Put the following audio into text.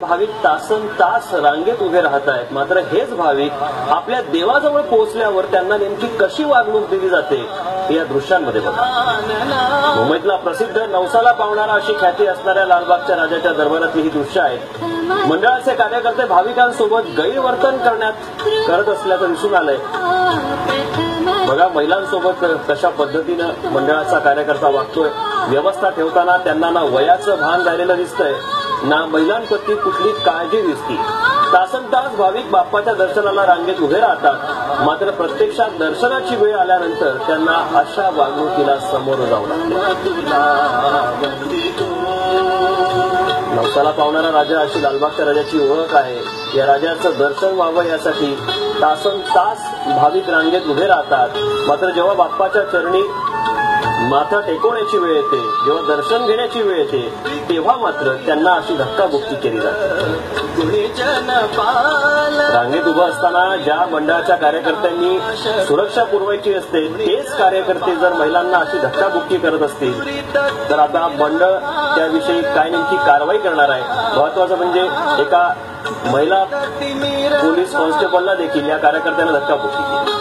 भाविक तासन तास रांगेत उभे राहत आहेत, मात्र हेच भाविक आपल्या देवाजवळ पोहोचल्यावर त्यांना नेमकी कशी वागणूक दिली जाते या दृश्यांमध्ये बघा. मुंबईतला प्रसिद्ध नवसाला पावणारा अशी ख्याती असणाऱ्या लालबागच्या राजाच्या दरबारातली ही दृश्य आहेत. मंडळाचे कार्यकर्ते भाविकांसोबत गैरवर्तन करत असल्याचं दिसून आलंय. बघा महिलांसोबत कशा पद्धतीनं मंडळाचा कार्यकर्ता वागतोय. व्यवस्था ठेवताना त्यांना ना वयाचं भान झालेलं दिसतंय, ना महिलांप्रती कुठली काळजी दिसती. तासन तास भाविक बाप्पाच्या दर्शनाला रांगेत उभे राहतात, मात्र प्रत्यक्षात दर्शनाची वेळ आल्यानंतर त्यांना अशा वागणुकीला सामोरं जावं लागतं. नवसाला पावणारा राजा अशी लालबागच्या राजाची ओळख आहे. या राजाचं दर्शन व्हावं यासाठी तासन तास भाविक रांगेत उभे राहतात, मात्र जेव्हा बाप्पाच्या चरणी माथा टेकवण्याची वेळ येते, जेव्हा दर्शन घेण्याची वेळ येते, तेव्हा मात्र त्यांना अशी धक्काबुक्की केली जाते. रांगेत उभं असताना ज्या मंडळाच्या कार्यकर्त्यांनी सुरक्षा पुरवायची असते, तेच कार्यकर्ते जर महिलांना अशी धक्काबुक्की करत असतील तर आता मंडळ त्याविषयी काय नेमकी कारवाई करणार आहे. महत्वाचं म्हणजे एका महिला पोलीस कॉन्स्टेबलला देखील या कार्यकर्त्यांना धक्काबुक्की केली.